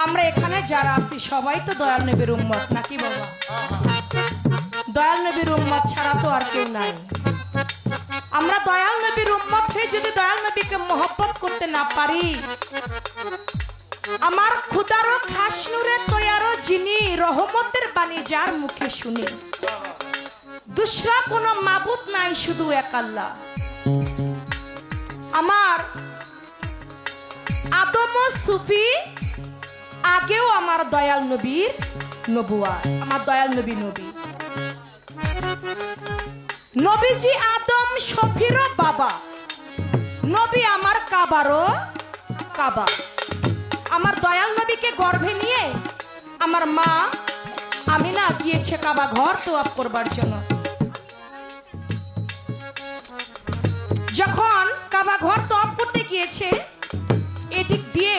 আমরা এখানে যারা আছি সবাই তো দয়াল নবীর উম্মত নাকি বাবা? দয়াল নবীর উম্মত ছাড়া তো আর কেউ নাই। আমরা দয়াল নবীর উম্মত হয়ে যদি দয়াল নবীকে মহব্বত করতে না পারি, আমার খুদারও খাস নূরে তৈয়ারও যিনি রহমতের বাণী যার মুখে শুনি, দুসরা কোনো মাবুদ নাই শুধু এক আল্লাহ। আমার আদম ও সুফি আগেও আমার দয়াল নবীর নবুয়াত, আমার দয়াল নবী নবী। নবীজি আদম শফিরও বাবা, নবী আমার কাবারও কাবা। আমার দয়াল নবীকে গর্ভে নিয়ে আমার মা আমিনা গিয়েছে কাবা ঘর তোয়াফ করবার জন্য। যখন কাবা ঘর তোয়াফ করতে গিয়েছে, এদিক দিয়ে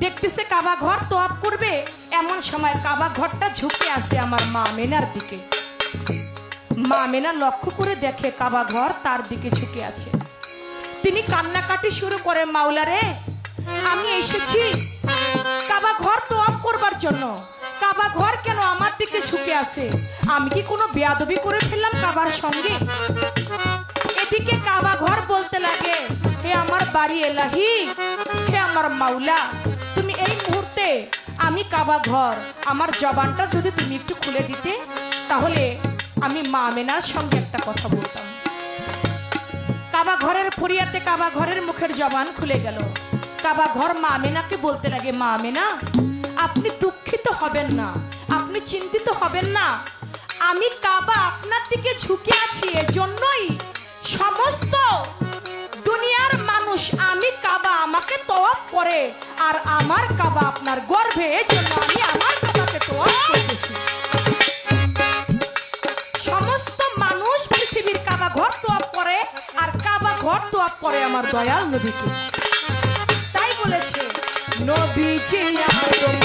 দেখতেছে কাবা ঘর তোয়াফ করবে, এমন সময় কাবা ঘরটা ঝুঁকে আসে আমার মা আমিনার দিকে। মা আমিনা লক্ষ্য করে দেখে কাবা ঘর তার দিকে ঝুঁকে আছে। তিনি কান্নাকাটি শুরু করে, মাওলারে আমি এসেছি কাবা ঘর তোয়াফ করবার জন্য, কাবা ঘর কেন আমার দিকে ঝুঁকে আছে? আমি কি কোনো বেয়াদবি করে ফেললাম কাবার সঙ্গে? এদিকে কাবা ঘর বলতে লাগে, হে আমার বাড়ি এলাহি, হে আমার মাওলা, তুমি এই মুহূর্তে আমি কাবা ঘর আমার জবানটা যদি তুমি একটু খুলে দিতে, তাহলে আমি মা আমিনার সঙ্গে একটা কথা বলতাম। কাবা ঘরের ফরিয়াতে কাবা ঘরের মুখের জবান খুলে গেল। কাবা ঘর মা আমিনাকে বলতে লাগে, মা আমিনা আপনি দুঃখিত হবেন না, আপনি চিন্তিত হবেন না, আমি কাবা আপনার দিকে ঝুঁকে আছি, এজন্যই সমস্ত দুনিয়ার মানুষ আমি কাবা আমাকে তোয়াফ করে, আর আমার কাবা আপনার গর্ভে, এজন্য আমি আমার কাবাকে তোয়াফ করতেছি। সমস্ত মানুষ পৃথিবীর কাবা ঘর তোয়াফ করে, আর কাবা ঘর তোয়াফ করে আমার দয়াল নবীকে। তাই বলেছে নবীজি আদম